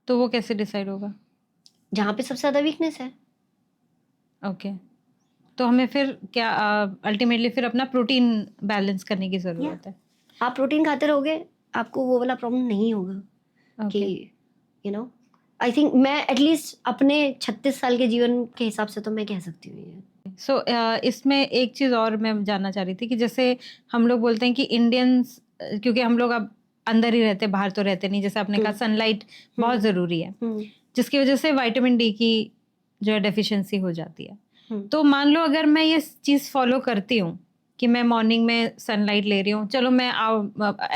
तो वो कैसे डिसाइड होगा? जहाँ पे सबसे ज्यादा वीकनेस है. ओके. तो हमें फिर क्या अल्टीमेटली फिर अपना प्रोटीन बैलेंस करने की जरूरत है. आप प्रोटीन खाते रहोगे, आपको वो वाला प्रॉब्लम नहीं होगा कि यू नो. आई थिंक मैं एटलीस्ट अपने 36 साल के जीवन के हिसाब से तो मैं कह सकती हूँ ये. सो इसमें एक चीज़ और मैं जानना चाह रही थी कि जैसे हम लोग बोलते हैं कि इंडियंस, क्योंकि हम लोग अब अंदर ही रहते, बाहर तो रहते नहीं, जैसे आपने कहा सनलाइट बहुत ज़रूरी है, जिसकी वजह से विटामिन डी की जो है डेफिशिएंसी हो जाती है. तो मान लो अगर मैं ये चीज़ फॉलो करती हूँ कि मैं मॉर्निंग में सनलाइट ले रही हूँ, चलो मैं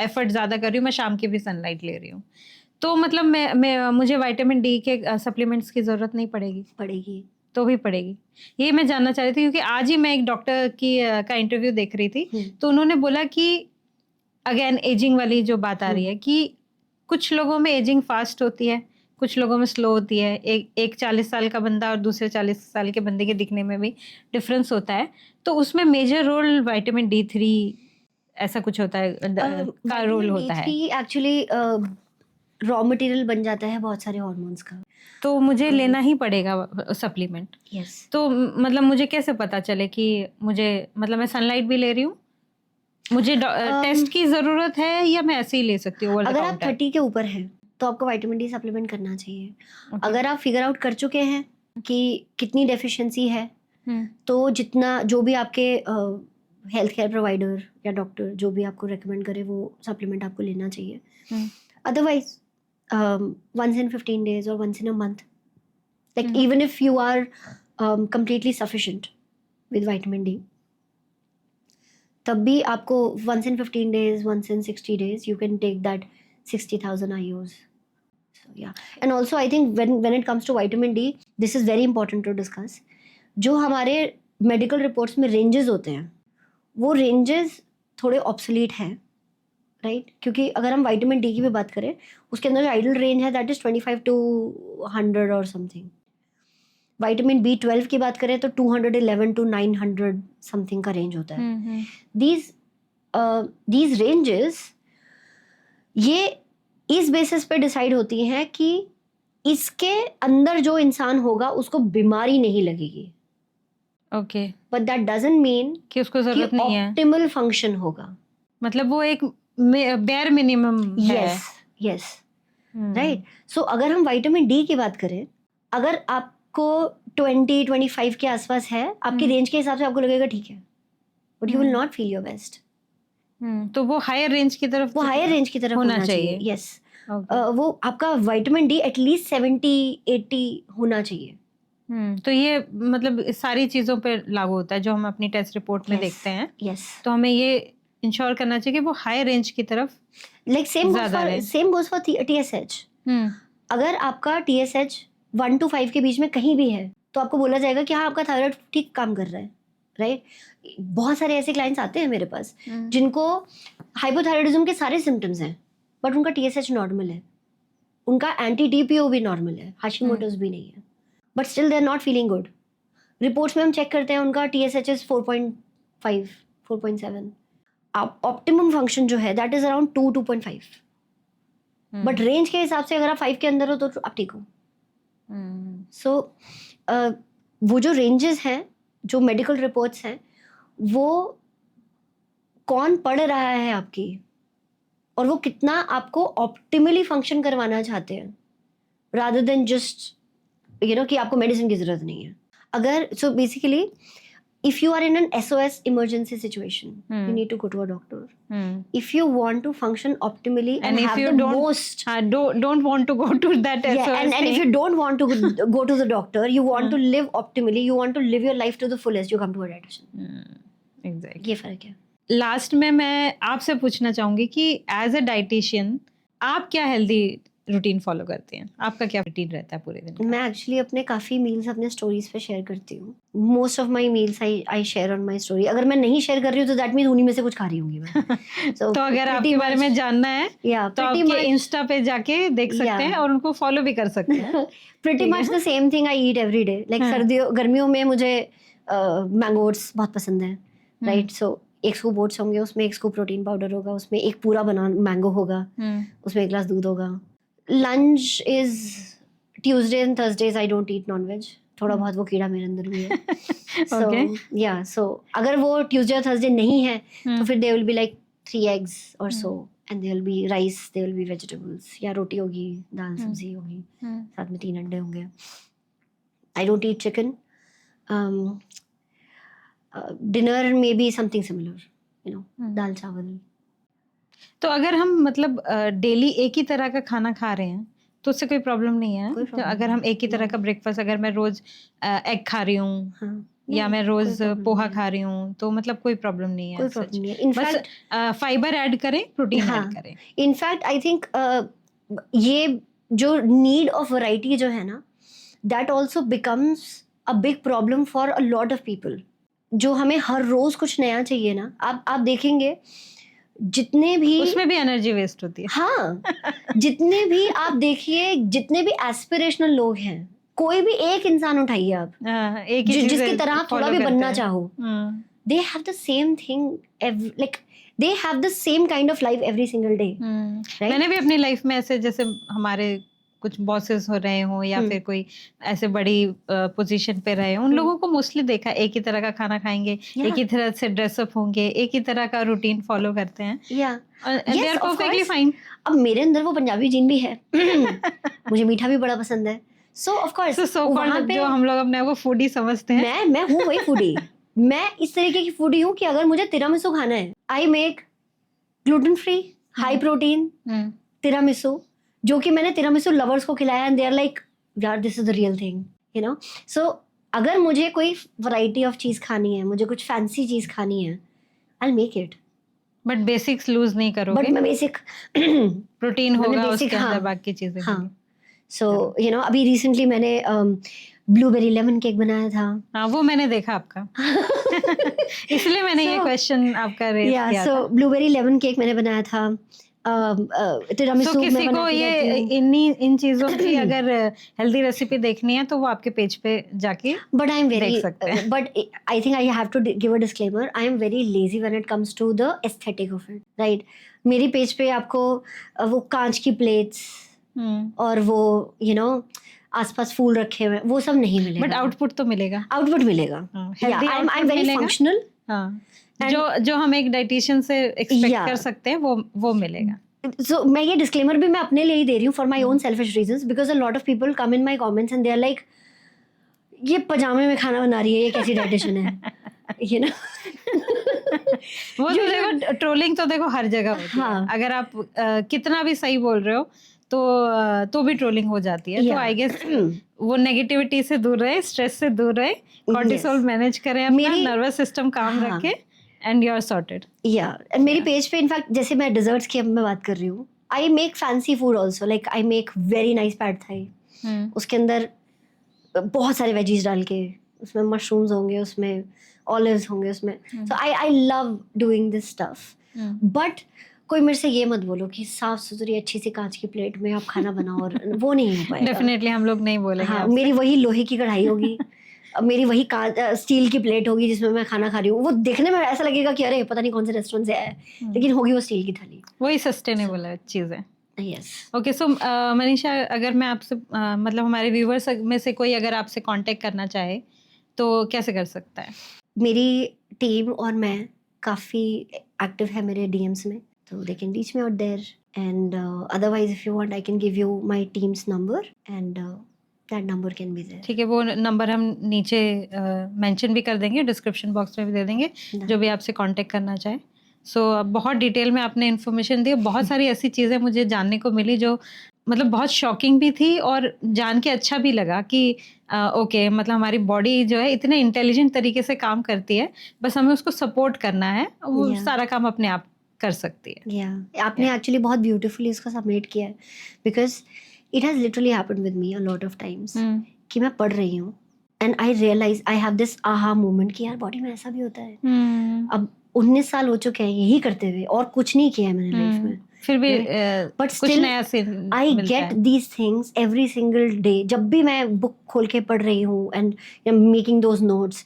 एफर्ट ज़्यादा कर रही हूँ, मैं शाम की भी सनलाइट ले रही हूँ, तो मतलब मैं मुझे विटामिन डी के सप्लीमेंट्स की ज़रूरत नहीं पड़ेगी? पड़ेगी, तो भी पड़ेगी. ये मैं जानना चाह रही थी क्योंकि आज ही मैं एक डॉक्टर की का इंटरव्यू देख रही थी, तो उन्होंने बोला कि अगेन एजिंग वाली जो बात आ रही है कि कुछ लोगों में एजिंग फास्ट होती है, कुछ लोगों में स्लो होती है. एक 40 साल का बंदा और दूसरे 40 साल के बंदे के दिखने में भी डिफरेंस होता है. तो उसमें मेजर रोल विटामिन D3 ऐसा कुछ होता है का रोल होता है. एक्चुअली रॉ मटेरियल बन जाता है बहुत सारे हार्मोन्स का, तो मुझे लेना ही पड़ेगा सप्लीमेंट. यस. तो मतलब मुझे कैसे पता चले कि मुझे, मतलब मैं सनलाइट भी ले रही हूँ, मुझे टेस्ट की जरूरत है या मैं ऐसे ही ले सकती हूँ? अगर आप 30 के ऊपर हैं तो आपको विटामिन डी सप्लीमेंट करना चाहिए. अगर आप फिगर आउट कर चुके हैं कि कितनी डेफिशिएंसी है, तो जितना जो भी आपके हेल्थ केयर प्रोवाइडर या डॉक्टर जो भी आपको रेकमेंड करे वो सप्लीमेंट आपको लेना चाहिए. Otherwise once in 15 days or once in a month, like even if you are completely sufficient with vitamin D, तब भी आपको once in 15 days, once in 60 days, you can take that 60,000 IUs. So yeah, and also I think when it comes to vitamin D, this is very important to discuss. जो हमारे medical reports में ranges होते हैं, वो ranges थोड़े obsolete हैं, राइट. क्योंकि अगर हम विटामिन डी की भी बात करें, उसके अंदर जो आइडल रेंज है दैट इज 25 to 100 और समथिंग. विटामिन B12 की बात करें तो 211 to 900 समथिंग का रेंज होता है. दीज रेंजेस ये इस बेसिस पे डिसाइड होती हैं कि इसके अंदर जो इंसान होगा उसको बीमारी नहीं लगेगी. Okay. But that doesn't mean कि उसको जरूरत नहीं है, ऑप्टिमल फंक्शन होगा. मतलब वो एक बेयर मिनिमम है. Yes, right. सो अगर हम विटामिन डी की बात करें, अगर आपको 20-25 के आसपास है, आपकी रेंज के हिसाब से आपको लगेगा ठीक है, but you will not feel your best. तो वो हायर रेंज की तरफ होना चाहिए. यस. वो आपका विटामिन डी एटलीस्ट 70-80 होना चाहिए. तो ये मतलब सारी चीजों पे लागू होता है जो हम अपनी टेस्ट रिपोर्ट में देखते हैं. यस. तो हमें ये इंश्योर करना चाहिए कि वो हाई रेंज की तरफ, like same goes for TSH. अगर आपका TSH 1 to 5 के बीच में कहीं भी है तो आपको बोला जाएगा कि हाँ आपका थायराइड ठीक काम कर रहा है, राइट. बहुत सारे ऐसे क्लाइंट्स आते हैं मेरे पास जिनको हाइपोथायराइडिज्म के सारे सिम्टम्स हैं बट उनका TSH नॉर्मल है, उनका एंटी-TPO भी नॉर्मल है, हाशिमोटोस भी नहीं है, but still they are not feeling good. Reports में हम चेक करते हैं उनका TSH इज 4.5, 4.7. ऑप्टिमम फंक्शन जो है that is around 2-2.5. But range के हिसाब से अगर आप 5 के अंदर हो तो आप ठीक हो. सो वो जो रेंजेस हैं, जो मेडिकल रिपोर्ट्स हैं, वो कौन पढ़ रहा है आपकी और वो कितना आपको ऑप्टिमली फंक्शन करवाना चाहते हैं, रादर देन जस्ट कि आपको मेडिसिन की जरूरत नहीं है. अगर so basically if you are in an SOS emergency situation, you need to go to a doctor. If you want to function optimally and if have you the don't most don't want to go to that SOS and thing. if you don't want to go to the doctor, you want to live optimally, you want to live your life to the fullest, you come to a dietitian. Exactly. ये फर्क है. लास्ट में मैं आपसे पूछना चाहूंगी कि एज अ डाइटिशियन आप क्या हेल्दी रूटीन फॉलो करते हैं? आपका क्या रूटीन रहता है पूरे दिन का? मैं एक्चुअली अपने काफ़ी मील्स अपने स्टोरीज पे शेयर करती हूँ. Most of my meals I share on my story. अगर मैं नहीं शेयर कर रही हूँ तो दैट मीन्स उन्हीं में से कुछ खा रही होंगी मैं. तो अगर आपके बारे में जानना है तो आपके इंस्टा पे जाके देख सकते हैं और उनको फॉलो भी कर सकते हैं. Pretty much the same thing I eat every day. Like सर्दियों गर्मियों में मुझे मैंगो ओट्स बहुत पसंद है, राइट. सो एक स्कूप ओट्स होंगे, उसमें एक स्कूप प्रोटीन पाउडर होगा, उसमें एक पूरा मैंगो होगा, उसमें एक ग्लास दूध होगा. Lunch is Tuesday and Thursdays I don't eat non veg. थोड़ा बहुत वो कीड़ा मेरे अंदर भी है. सो अगर वो ट्यूसडे और थर्सडे नहीं है तो फिर they will be like 3 eggs और so, and they will be rice, they will be vegetables, या रोटी होगी, दाल सब्जी होगी, साथ में 3 अंडे होंगे. I don't eat chicken. Dinner may be something similar, you know, dal chawal. तो अगर हम मतलब डेली एक ही तरह का खाना खा रहे हैं तो उससे कोई प्रॉब्लम नहीं है? तो अगर हम एक ही तरह का ब्रेकफास्ट, अगर मैं रोज एग खा रही हूँ या मैं रोज पोहा खा रही हूँ तो मतलब कोई प्रॉब्लम नहीं है? कोई प्रॉब्लम नहीं है. इनफैक्ट फाइबर ऐड करें, प्रोटीन ऐड करें. इनफैक्ट आई थिंक ये जो नीड ऑफ वैरायटी जो है ना, that also becomes a big problem for a lot of people. जो हमें हर रोज कुछ नया चाहिए ना, आप देखेंगे जितने भी, उसमें भी एनर्जी वेस्ट होती है. हाँ. जितने भी आप देखिए, जितने भी एस्पिरेशनल लोग हैं, कोई भी एक इंसान उठाइए आप, जिसकी तरह आप थोड़ा भी बनना चाहो, they have the same thing, like they have the same kind of life every single day. Right? मैंने भी अपनी लाइफ में ऐसे, जैसे हमारे कुछ बॉसेस हो रहे हो या फिर कोई ऐसे बड़ी पोजीशन पे रहे हो, उन लोगों को मोस्टली देखा एक ही तरह का खाना खाएंगे, एक ही तरह से ड्रेसअप होंगे, एक ही तरह का रूटीन फॉलो करते हैं. They are perfectly fine. अब मेरे अंदर वो पंजाबी जीन भी है. मुझे मीठा भी बड़ा पसंद है. So of course, वहाँ पे जो हम लोग अपने आप को फूडी समझते हैं, मैं हूँ वही फूडी. मैं इस तरीके की फूडी हूँ कि अगर मुझे तिरामिसू खाना है, I make gluten free, high protein tiramisu, जो कि मैंने तिरामिसू लवर्स को खिलाया, एंड दे आर लाइक, यार this is the real thing, you know. So अगर मुझे कोई वैरायटी ऑफ चीज खानी है, मुझे कुछ फैंसी चीज खानी है, I will make it. But basics lose नहीं करोगे. बट मैं बेसिक प्रोटीन होगा उसके अंदर, बाकी चीजें. हाँ. सो यू नो, अभी रिसेंटली मैंने ब्लूबेरी लेमन केक बनाया था. हाँ, वो मैंने देखा आपका. इसलिए मैंने ये क्वेश्चन आपका रेज किया. सो ब्लूबेरी लेमन केक मैंने बनाया था. तिरामिसू में किसी को ये इन चीजों की अगर हेल्दी रेसिपी देखनी है तो वो आपके पेज पे जाके बट आई एम वेरी, देख सकते हैं. But I think I have to give a disclaimer, I am very lazy when it comes to the aesthetic of it, right. मेरी पेज पे आपको वो कांच की प्लेट्स और वो यू नो आसपास फूल रखे हुए, वो सब नहीं मिलेगा. बट आउटपुट तो मिलेगा. आउटपुट मिलेगा. आई एम वेरी फंक्शनल. जो हम एक डाइटिशियन से एक्सपेक्ट कर सकते हैं वो मिलेगा. So मैं ये डिस्क्लेमर भी मैं अपने लिए ही दे रही हूँ, for my own selfish reasons, because a lot of people come in my comments and they are like, ये पजामे में खाना बना रही है, ये कैसी डाइटिशियन है, यू नो. वो तो देखो, ट्रोलिंग तो देखो हर जगह होती है. अगर आप कितना भी सही बोल रहे हो तो भी ट्रोलिंग हो जाती है. तो आई गेस वो नेगेटिविटी से दूर रहे, स्ट्रेस से दूर रहे, कॉर्टिसोल मैनेज करें, अपना नर्वस सिस्टम काम रखे, एंड यू आर सॉर्टेड. मेरी पेज पे इनफैक्ट जैसे मैं डिजर्ट्स की अब मैं बात कर रही हूँ, I make fancy food also. Like I make very nice pad Thai. उसके अंदर बहुत सारे वेजीज डाल के, उसमें मशरूम्स होंगे, उसमें ऑलिव्स होंगे, उसमें. So I love doing this stuff. But कोई मेरे से ये मत बोलो कि साफ सुथरी अच्छी सी कांच की प्लेट में आप खाना बनाओ, और वो नहीं हो पाएगा. डेफिनेटली हम लोग नहीं बोलेंगे. हाँ, मेरी वही लोहे की कढ़ाई होगी, मेरी वही स्टील की प्लेट होगी जिसमें मैं खाना खा रही हूँ. वो देखने में ऐसा लगेगा कि अरे पता नहीं कौन से रेस्टोरेंट से आया है, लेकिन होगी वो स्टील की थाली. वही सस्टेनेबल है चीज़ें. यस. ओके. सो मनीषा, अगर मैं आपसे मतलब हमारे व्यूवर्स में से कोई अगर आपसे कांटेक्ट करना चाहे तो कैसे कर सकता है? मेरी टीम और मैं काफ़ी एक्टिव है मेरे DMs में, so they can reach me out there, and otherwise if you want I can give you my team's number, and that number can be there. ठीक है, वो नंबर हम नीचे मेंशन भी कर देंगे, डिस्क्रिप्शन बॉक्स में भी दे देंगे, जो भी आपसे कांटेक्ट करना चाहे। सो बहुत डिटेल में आपने इन्फॉर्मेशन दी, बहुत सारी ऐसी चीज़ें मुझे जानने को मिली जो मतलब बहुत शॉकिंग भी थी और जान के अच्छा भी लगा कि ओके, मतलब हमारी बॉडी जो है इतने इंटेलिजेंट तरीके से काम करती है, बस हमें उसको सपोर्ट करना है, वो सारा काम अपने आप कर सकती है। आपने एक्चुअली बहुत ब्यूटीफुली इसको सबमिट किया है, because it has literally happened with me a lot of times कि मैं पढ़ रही हूँ and I realise I have this aha moment कि यार बॉडी में ऐसा भी होता है। अब 19 साल हो चुके हैं यही करते हुए और कुछ नहीं किया है मैंने लाइफ में, फिर भी बट कुछ स्टिल नया से I get these things every single day. जब भी मैं बुक खोल के पढ़ रही हूँ and making those notes,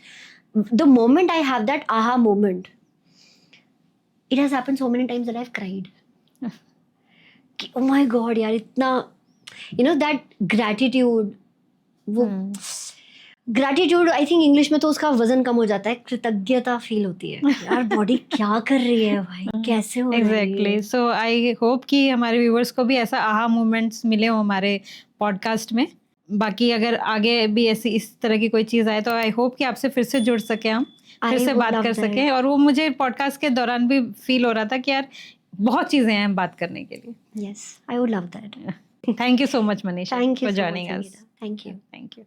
the moment I have that aha moment, it has happened so many times that I have cried कि ओ माय गॉड यार, इतना यू नो दैट ग्रैटिट्यूड, वो ग्रैटिट्यूड आई थिंक इंग्लिश में तो उसका वजन कम हो जाता है, कृतज्ञता फील होती है यार बॉडी क्या कर रही है भाई, कैसे हो रहा है। एग्जैक्टली, सो आई होप कि हमारे व्यूअर्स को भी ऐसा आहा मोमेंट्स मिले हो हमारे पॉडकास्ट में। बाकी अगर आगे भी ऐसी इस तरह की कोई चीज़ आए तो आई होप कि आपसे फिर से जुड़ सके, हम फिर से बात कर सकें। और वो मुझे पॉडकास्ट के दौरान भी फील हो रहा था कि यार बहुत चीज़ें हैं बात करने के लिए। Yes, I would love that. Thank you so much Manisha thank you for so joining much us. Thank you. Thank you.